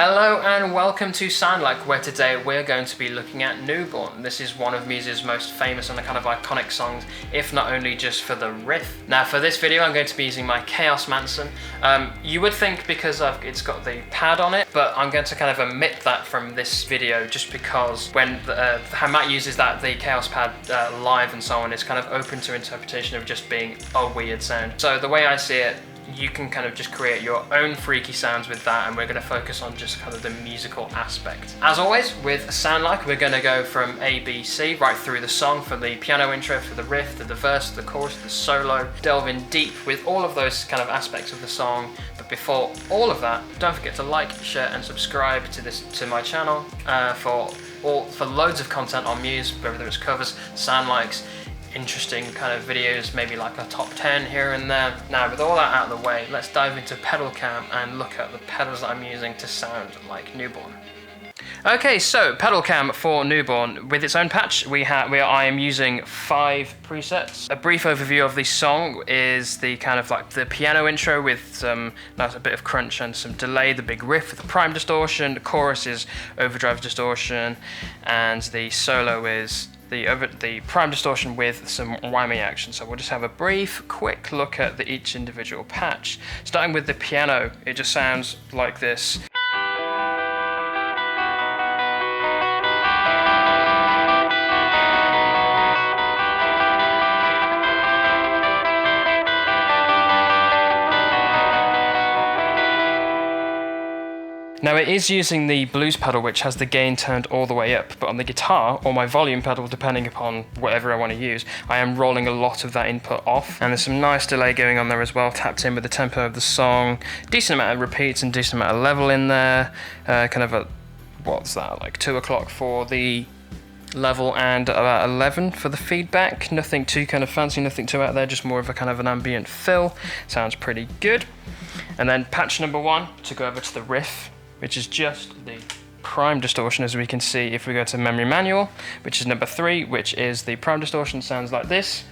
Hello and welcome to Sound Like, where today we're going to be looking at Newborn. This is one of Muse's most famous and kind of iconic songs, if not only just for the riff. Now for this video I'm going to be using my Chaos Manson. You would think because it's got the pad on it, but I'm going to kind of omit that from this video just because when how Matt uses the Chaos pad live and so on, it's kind of open to interpretation of just being a weird sound. So the way I see it, you can kind of just create your own freaky sounds with that, and we're going to focus on just kind of the musical aspect. As always, with Sound Like, we're going to go from A, B, C, right through the song, for the piano intro, for the riff, the verse, the chorus, the solo, delve in deep with all of those kind of aspects of the song. But before all of that, don't forget to like, share and subscribe to my channel for loads of content on Muse, whether it's covers, sound likes, interesting kind of videos, maybe like a top 10 here and there. Now with all that out of the way, let's dive into Pedalcam and look at the pedals that I'm using to sound like Newborn. Okay, so Pedalcam for Newborn with its own patch. I am using 5 presets. A brief overview of the song is the kind of like the piano intro with some nice a bit of crunch and some delay, the big riff with the prime distortion, the chorus is overdrive distortion, and the solo is the prime distortion with some whammy action. So we'll just have a brief, quick look at each individual patch. Starting with the piano, it just sounds like this. Now it is using the blues pedal, which has the gain turned all the way up, but on the guitar, or my volume pedal, depending upon whatever I want to use, I am rolling a lot of that input off, and there's some nice delay going on there as well, tapped in with the tempo of the song, decent amount of repeats and decent amount of level in there, kind of what's that, like 2 o'clock for the level and about 11 for the feedback. Nothing too kind of fancy, nothing too out there, just more of a kind of an ambient fill. Sounds pretty good. And then patch number 1, to go over to the riff, which is just the prime distortion, as we can see if we go to memory manual, which is number 3, which is the prime distortion, sounds like this.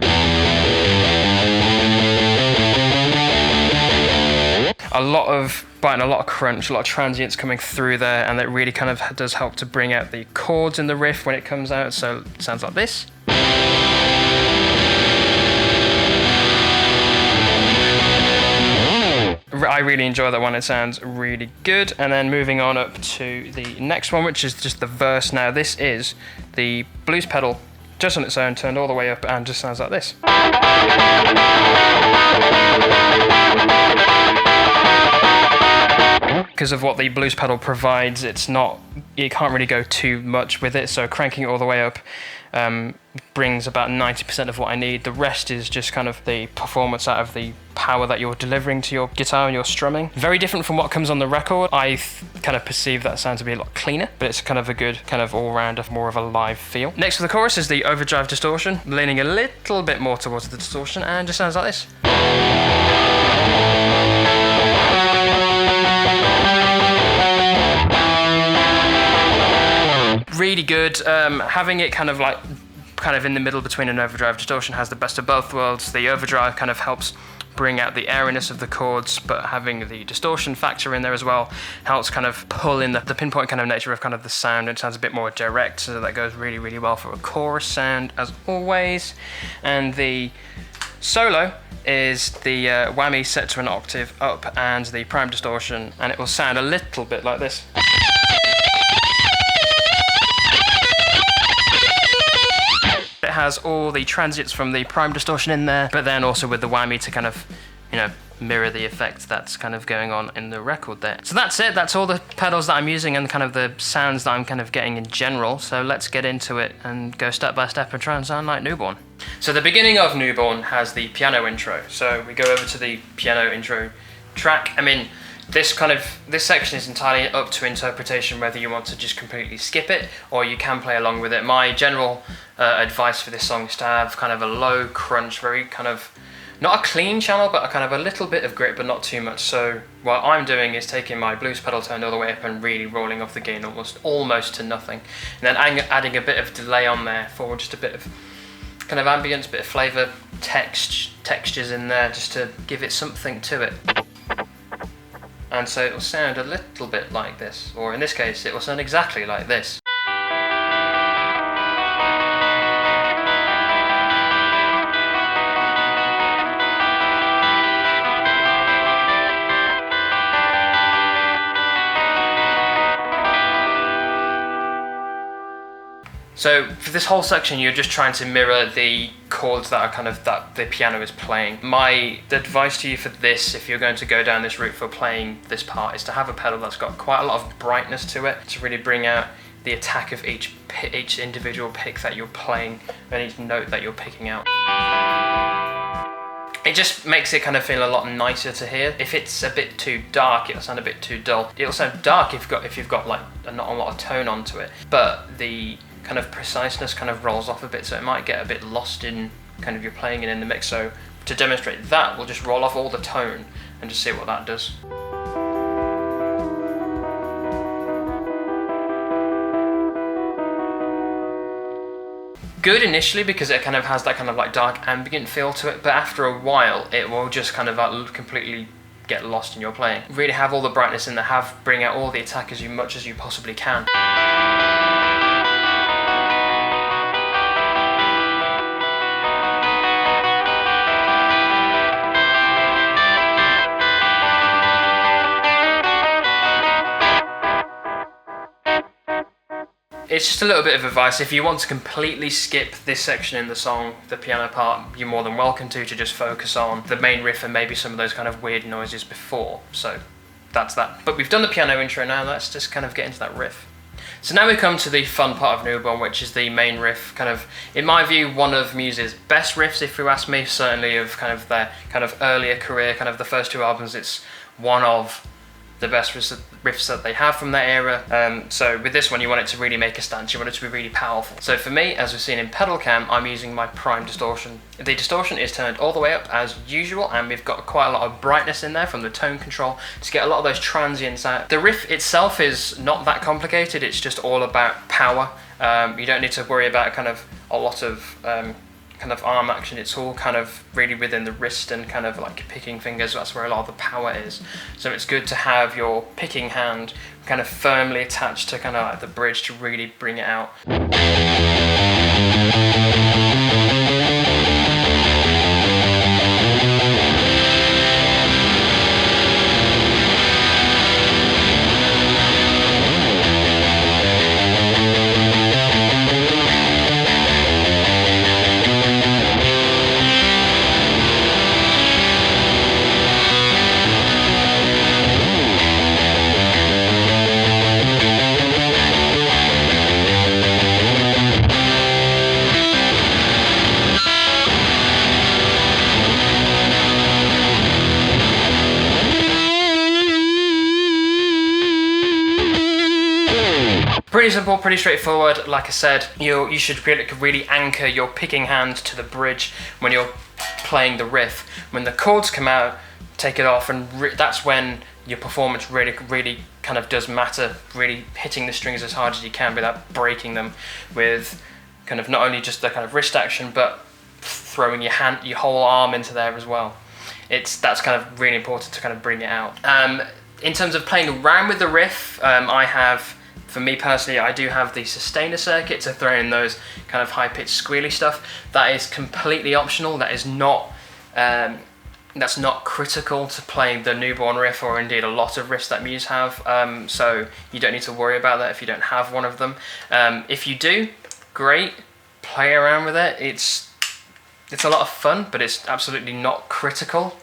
A lot of bite, a lot of crunch, a lot of transients coming through there, and that really kind of does help to bring out the chords in the riff when it comes out, so it sounds like this. I really enjoy that one, it sounds really good. And then moving on up to the next one, which is just the verse. Now this is the blues pedal just on its own, turned all the way up, and just sounds like this. Because of what the blues pedal provides, you can't really go too much with it, so cranking it all the way up brings about 90% of what I need. The rest is just kind of the performance out of the power that you're delivering to your guitar and your strumming. Very different from what comes on the record. I kind of perceive that sound to be a lot cleaner, but it's kind of a good kind of all-rounder, more of a live feel. Next for the chorus is the overdrive distortion, leaning a little bit more towards the distortion, and just sounds like this. Really good. Having it kind of in the middle between an overdrive distortion has the best of both worlds. The overdrive kind of helps bring out the airiness of the chords, but having the distortion factor in there as well helps kind of pull in the pinpoint kind of nature of kind of the sound. It sounds a bit more direct, so that goes really, really well for a chorus sound as always. And the solo is the whammy set to an octave up and the prime distortion, and it will sound a little bit like this. It has all the transients from the prime distortion in there, but then also with the whammy to kind of, mirror the effect that's kind of going on in the record there. So that's it, that's all the pedals that I'm using and kind of the sounds that I'm kind of getting in general. So let's get into it and go step by step and try and sound like Newborn. So the beginning of Newborn has the piano intro. So we go over to the piano intro track. I mean, this section is entirely up to interpretation, whether you want to just completely skip it or you can play along with it. My general advice for this song is to have kind of a low crunch, very kind of, not a clean channel, but a kind of a little bit of grit, but not too much. So what I'm doing is taking my blues pedal turned all the way up and really rolling off the gain almost to nothing. And then adding a bit of delay on there for just a bit of kind of ambience, bit of flavour, textures in there, just to give it something to it. and so it will sound a little bit like this, or in this case it will sound exactly like this. So for this whole section, you're just trying to mirror the chords that are kind of that the piano is playing. My advice to you for this, if you're going to go down this route for playing this part, is to have a pedal that's got quite a lot of brightness to it to really bring out the attack of each individual pick that you're playing and each note that you're picking out. It just makes it kind of feel a lot nicer to hear. If it's a bit too dark, it'll sound a bit too dull. It'll sound dark if you've got like not a lot of tone onto it, but the kind of preciseness kind of rolls off a bit, so it might get a bit lost in kind of your playing it in the mix. So to demonstrate that, we'll just roll off all the tone and just see what that does. Good initially because it kind of has that kind of like dark ambient feel to it, but after a while it will just kind of like completely get lost in your playing. Really have all the brightness in there, bring out all the attack as much as you possibly can. It's just a little bit of advice. If you want to completely skip this section in the song, the piano part, you're more than welcome to just focus on the main riff and maybe some of those kind of weird noises before. So that's that. But we've done the piano intro now, let's just kind of get into that riff. So now we come to the fun part of Newborn, which is the main riff. Kind of, in my view, one of Muse's best riffs, if you ask me, certainly of kind of their kind of earlier career, kind of the first two albums. It's one of the best riffs that they have from that era. So with this one, you want it to really make a stance, you want it to be really powerful. So for me, as we've seen in Pedalcam, I'm using my prime distortion. The distortion is turned all the way up as usual, and we've got quite a lot of brightness in there from the tone control to get a lot of those transients out. The riff itself is not that complicated, it's just all about power. You don't need to worry about kind of a lot of kind of arm action. It's all kind of really within the wrist and kind of like picking fingers. That's where a lot of the power is. So it's good to have your picking hand kind of firmly attached to kind of like the bridge to really bring it out. Pretty simple, pretty straightforward. Like I said, you should really anchor your picking hand to the bridge when you're playing the riff. When the chords come out, take it off, and that's when your performance really kind of does matter. Really hitting the strings as hard as you can without breaking them, with kind of not only just the kind of wrist action, but throwing your whole arm into there as well. That's kind of really important to kind of bring it out. In terms of playing around with the riff, for me personally, I do have the sustainer circuit to throw in those kind of high-pitched squealy stuff. That is completely optional. That is not, that's not critical to playing the Newborn riff, or indeed a lot of riffs that Muse have. So you don't need to worry about that if you don't have one of them. If you do, great, play around with it. It's a lot of fun, but it's absolutely not critical.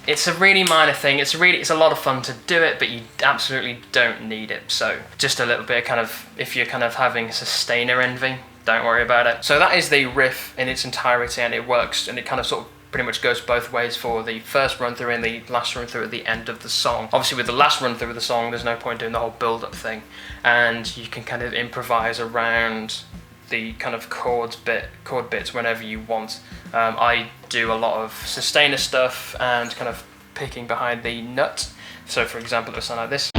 It's a really minor thing. It's a lot of fun to do it, but you absolutely don't need it. So just a little bit of kind of, if you're kind of having sustainer envy, don't worry about it. So that is the riff in its entirety, and it works, and it kind of sort of pretty much goes both ways for the first run through and the last run through at the end of the song. Obviously with the last run through of the song, there's no point doing the whole build-up thing, and you can kind of improvise around the kind of chord bits whenever you want. I do a lot of sustainer stuff and kind of picking behind the nut. So for example, it would sound like this.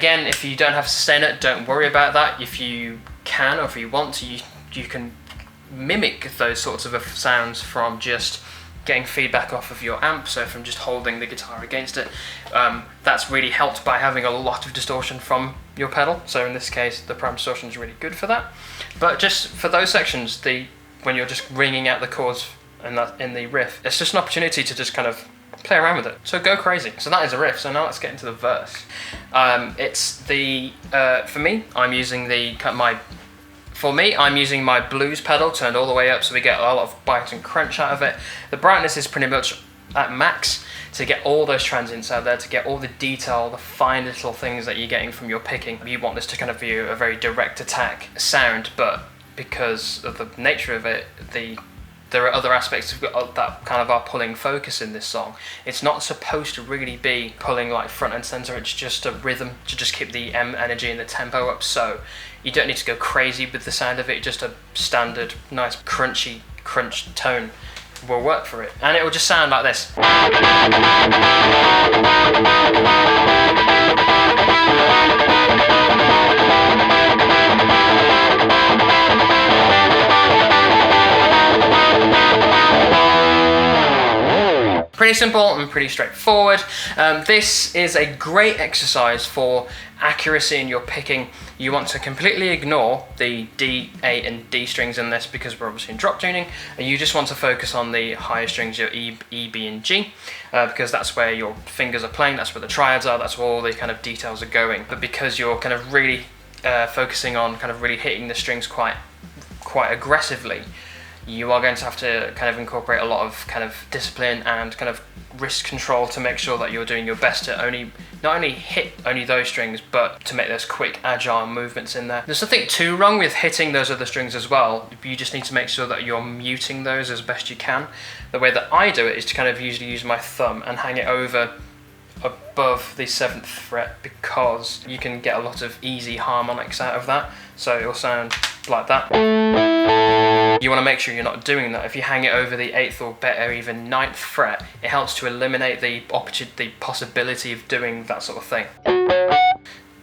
Again, if you don't have a sustainer, don't worry about that. If you can, or if you want to, you can mimic those sorts of sounds from just getting feedback off of your amp, so from just holding the guitar against it. That's really helped by having a lot of distortion from your pedal, so in this case the prime distortion is really good for that. But just for those sections, when you're just ringing out the chords in the riff, it's just an opportunity to just kind of play around with it. So go crazy. So that is a riff. So now let's get into the verse. For me, I'm using my blues pedal turned all the way up, so we get a lot of bite and crunch out of it. The brightness is pretty much at max to get all those transients out there, to get all the detail, the fine little things that you're getting from your picking. You want this to kind of be a very direct attack sound, but because of the nature of it, there are other aspects of that kind of are pulling focus in this song. It's not supposed to really be pulling like front and center, it's just a rhythm to just keep the energy and the tempo up, so you don't need to go crazy with the sound of it, just a standard, nice crunchy crunch tone will work for it. And it will just sound like this. Pretty simple and pretty straightforward. This is a great exercise for accuracy in your picking. You want to completely ignore the D, A and D strings in this because we're obviously in drop tuning, and you just want to focus on the higher strings, your E, B and G, because that's where your fingers are playing, that's where the triads are, that's where all the kind of details are going. But because you're kind of really focusing on kind of really hitting the strings quite aggressively, you are going to have to kind of incorporate a lot of kind of discipline and kind of wrist control to make sure that you're doing your best to not only hit only those strings, but to make those quick, agile movements in there. There's nothing too wrong with hitting those other strings as well. You just need to make sure that you're muting those as best you can. The way that I do it is to kind of usually use my thumb and hang it over above the 7th fret, because you can get a lot of easy harmonics out of that, so it will sound like that. You want to make sure you're not doing that. If you hang it over the 8th or better even 9th fret, it helps to eliminate the possibility of doing that sort of thing.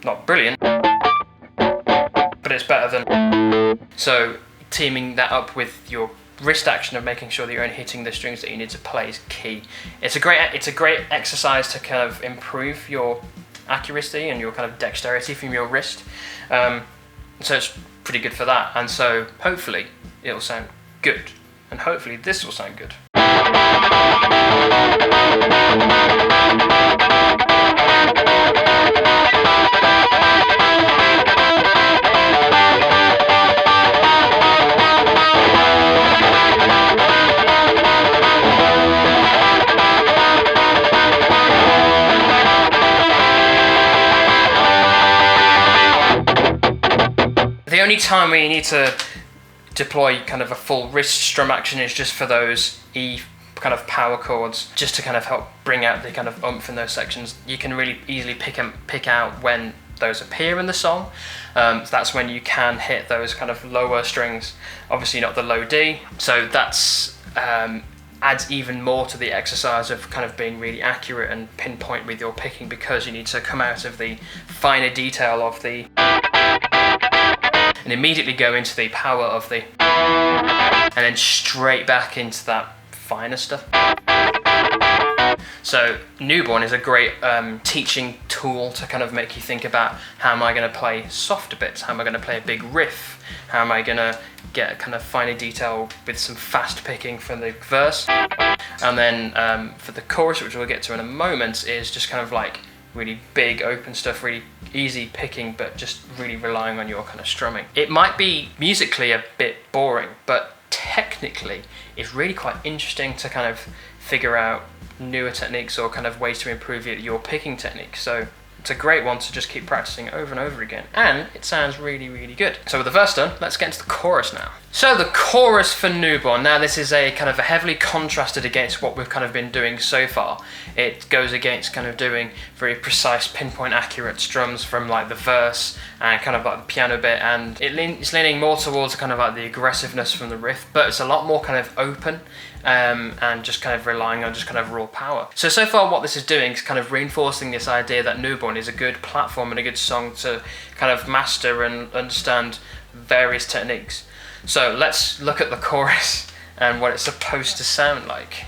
Not brilliant, but it's better than. So teaming that up with your wrist action of making sure that you're only hitting the strings that you need to play is key. It's a great exercise to kind of improve your accuracy and your kind of dexterity from your wrist. So it's pretty good for that, and so hopefully it'll sound good, and hopefully this will sound good. The only time where you need to deploy kind of a full wrist strum action is just for those E kind of power chords, just to kind of help bring out the kind of oomph in those sections. You can really easily pick out when those appear in the song. So that's when you can hit those kind of lower strings, obviously not the low D. So that's adds even more to the exercise of kind of being really accurate and pinpoint with your picking, because you need to come out of the finer detail of the and immediately go into the power of the, and then straight back into that finer stuff. So Newborn is a great teaching tool to kind of make you think about, how am I going to play softer bits, how am I going to play a big riff, how am I going to get kind of finer detail with some fast picking for the verse, and then for the chorus, which we'll get to in a moment, is just kind of like really big open stuff, really easy picking, but just really relying on your kind of strumming. It might be musically a bit boring, but technically it's really quite interesting to kind of figure out newer techniques or kind of ways to improve your picking technique. So it's a great one to just keep practicing over and over again, and it sounds really, really good. So with the verse done, let's get into the chorus now. So the chorus for Newborn, now this is a kind of a heavily contrasted against what we've kind of been doing so far. It goes against kind of doing very precise, pinpoint accurate strums from like the verse and kind of like the piano bit, and it's leaning more towards kind of like the aggressiveness from the riff, but it's a lot more kind of open and just kind of relying on just kind of raw power. So far what this is doing is kind of reinforcing this idea that Newborn Newborn is a good platform and a good song to kind of master and understand various techniques. So let's look at the chorus and what it's supposed to sound like.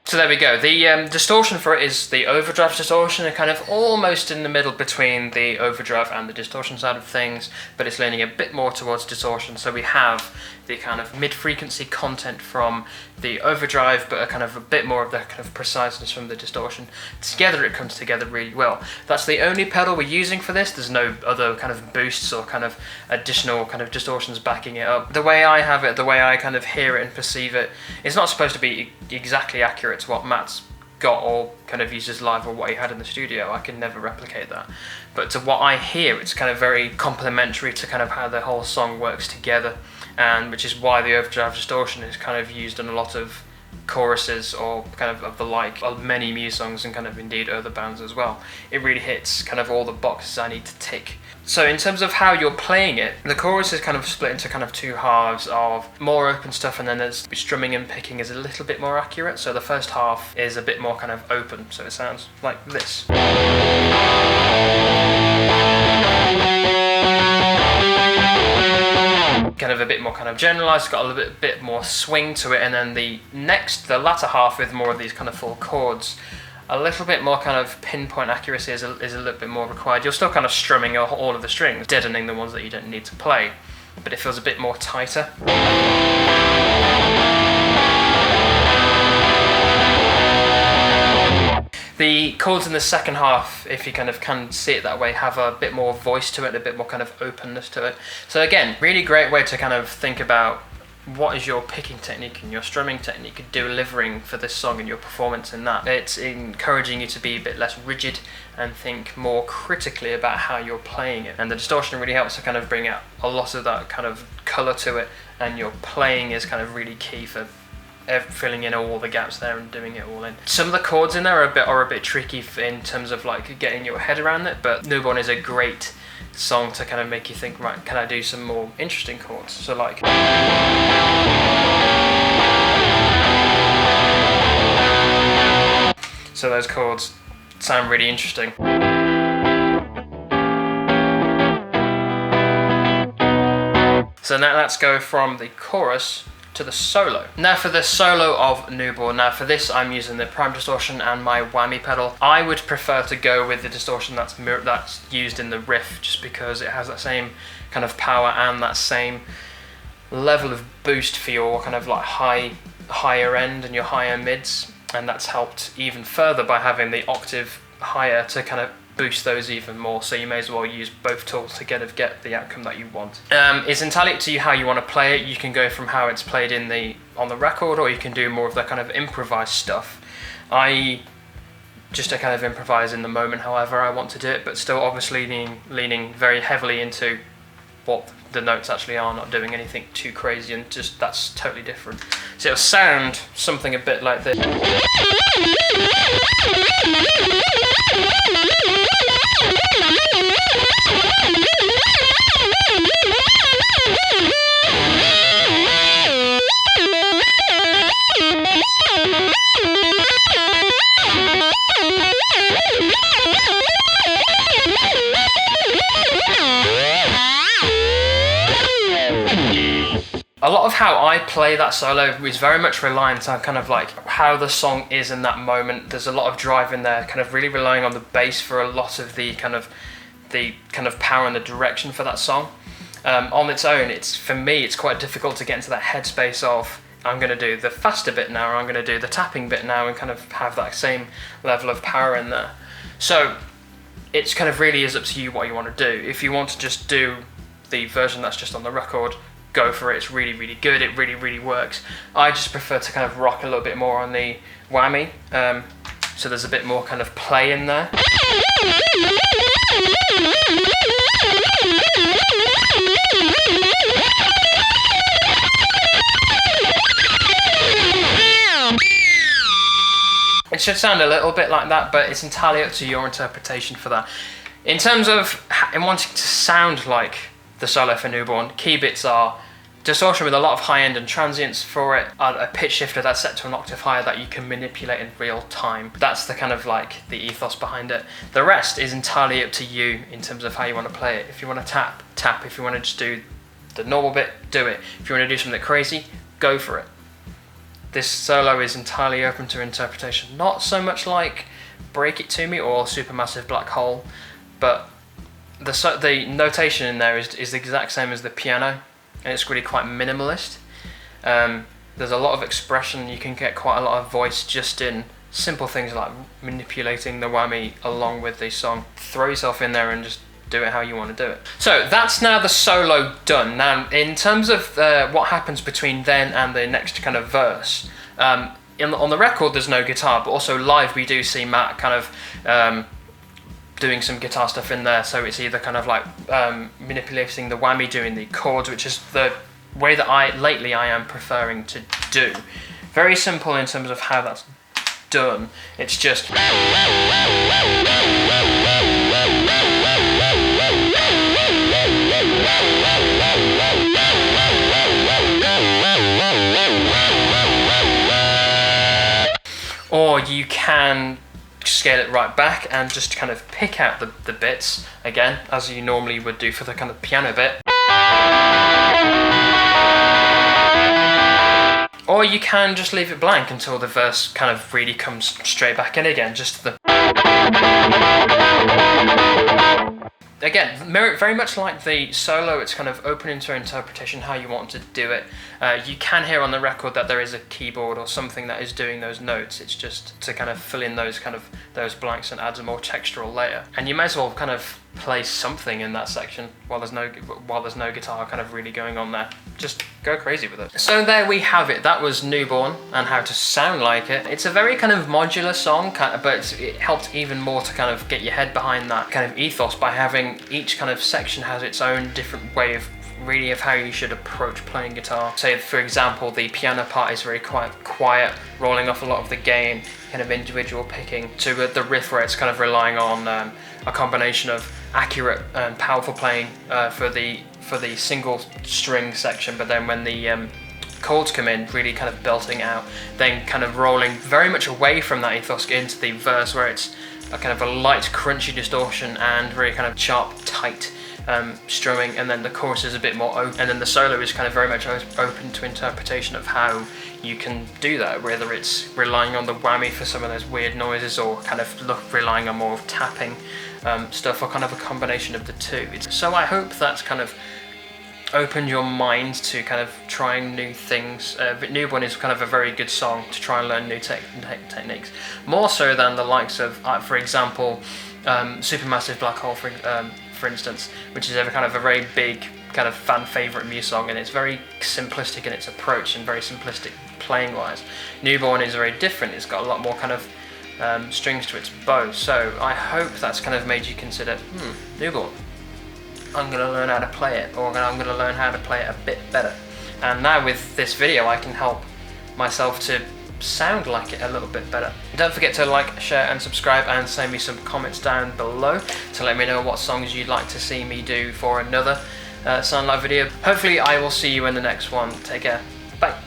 So there we go. The distortion for it is the overdrive distortion, and kind of almost in the middle between the overdrive and the distortion side of things, but it's leaning a bit more towards distortion. So we have the kind of mid-frequency content from the overdrive, but a kind of a bit more of the kind of preciseness from the distortion. Together it comes together really well. That's the only pedal we're using for this. There's no other kind of boosts or kind of additional kind of distortions backing it up. The way I have it, the way I kind of hear it and perceive it, it's not supposed to be exactly accurate to what Matt's got or kind of uses live or what he had in the studio. I can never replicate that. But to what I hear, it's kind of very complementary to kind of how the whole song works together, and which is why the overdrive distortion is kind of used in a lot of choruses or kind of the like of many Muse songs, and kind of indeed other bands as well. It really hits kind of all the boxes I need to tick. So in terms of how you're playing it, the chorus is kind of split into kind of two halves of more open stuff, and then there's strumming and picking is a little bit more accurate. So the first half is a bit more kind of open, so it sounds like this. Kind of a bit more kind of generalized, got a little bit more swing to it, and then the latter half with more of these kind of full chords, a little bit more kind of pinpoint accuracy is a little bit more required. You're still kind of strumming all of the strings, deadening the ones that you don't need to play, but it feels a bit more tighter. The chords in the second half, if you kind of can see it that way, have a bit more voice to it, a bit more kind of openness to it. So again, really great way to kind of think about what is your picking technique and your strumming technique delivering for this song and your performance in that. It's encouraging you to be a bit less rigid and think more critically about how you're playing it. And the distortion really helps to kind of bring out a lot of that kind of colour to it, and your playing is kind of really key for filling in all the gaps there and doing it all in. Some of the chords in there are a bit tricky in terms of like getting your head around it, but Newborn is a great song to kind of make you think, right, can I do some more interesting chords? So like, so those chords sound really interesting. So now let's go from the chorus to the solo. Now for the solo of Newborn, now for this I'm using the prime distortion and my whammy pedal. I would prefer to go with the distortion that's used in the riff, just because it has that same kind of power and that same level of boost for your kind of like higher end and your higher mids, and that's helped even further by having the octave higher to kind of boost those even more, so you may as well use both tools to get the outcome that you want. It's entirely up to you how you want to play it. You can go from how it's played on the record, or you can do more of the kind of improvised stuff. I just to kind of improvise in the moment however I want to do it, but still obviously leaning very heavily into what the notes actually are, not doing anything too crazy, and just that's totally different. So it'll sound something a bit like this. A lot of how I play that solo is very much reliant on kind of like how the song is in that moment. There's a lot of drive in there, kind of really relying on the bass for a lot of the kind of power and the direction for that song. On its own, for me, it's quite difficult to get into that headspace of I'm going to do the faster bit now, or I'm going to do the tapping bit now, and kind of have that same level of power in there. So it's kind of really is up to you what you want to do. If you want to just do the version that's just on the record, go for it. It's really, really good. It really, really works. I just prefer to kind of rock a little bit more on the whammy, so there's a bit more kind of play in there. should sound a little bit like that, but it's entirely up to your interpretation for that. In terms of wanting to sound like the solo for Newborn, key bits are distortion with a lot of high end and transients for it, a pitch shifter that's set to an octave higher that you can manipulate in real time. That's the kind of like the ethos behind it. The rest is entirely up to you in terms of how you want to play it. If you want to tap, tap. If you want to just do the normal bit, do it. If you want to do something crazy, go for it. This solo is entirely open to interpretation. Not so much like Break It To Me or Supermassive Black Hole, but the notation in there is the exact same as the piano, and it's really quite minimalist. There's a lot of expression. You can get quite a lot of voice just in simple things like manipulating the whammy along with the song. Throw yourself in there and just do it how you want to do it. So that's now the solo done. Now in terms of what happens between then and the next kind of verse, on the record there's no guitar, but also live we do see Matt kind of doing some guitar stuff in there. So it's either kind of like manipulating the whammy, doing the chords, which is the way that lately I am preferring to do. Very simple in terms of how that's done. It's just or you can scale it right back and just kind of pick out the bits again, as you normally would do for the kind of piano bit. Or you can just leave it blank until the verse kind of really comes straight back in again, just the... Again, very much like the solo, it's kind of open into interpretation how you want to do it. You can hear on the record that there is a keyboard or something that is doing those notes. It's just to kind of fill in those those blanks and adds a more textural layer. And you may as well kind of play something in that section while there's no guitar kind of really going on there. Just go crazy with it. So there we have it. That was Newborn and how to sound like it. It's a very kind of modular song, but it helped even more to kind of get your head behind that kind of ethos by having each kind of section has its own different way of how you should approach playing guitar. Say for example the piano part is very quiet, rolling off a lot of the gain, kind of individual picking, to the riff where it's kind of relying on a combination of accurate and powerful playing for the single string section, but then when the chords come in, really kind of belting out, then kind of rolling very much away from that ethos into the verse where it's a kind of a light crunchy distortion and very kind of sharp tight strumming, and then the chorus is a bit more open, and then the solo is kind of very much open to interpretation of how you can do that, whether it's relying on the whammy for some of those weird noises or kind of relying on more of tapping stuff, or kind of a combination of the two. So I hope that's kind of opened your mind to kind of trying new things. Newborn is kind of a very good song to try and learn new techniques, more so than the likes of, for example, Supermassive Black Hole, for instance, which is kind of a very big kind of fan favourite Muse song, and it's very simplistic in its approach and very simplistic playing wise. Newborn is very different. It's got a lot more kind of strings to its bow. So I hope that's kind of made you consider, Newborn, I'm going to learn how to play it, or I'm going to learn how to play it a bit better. And now with this video I can help myself to sound like it a little bit better. Don't forget to like, share and subscribe, and send me some comments down below to let me know what songs you'd like to see me do for another Sound Like video. Hopefully I will see you in the next one. Take care. Bye.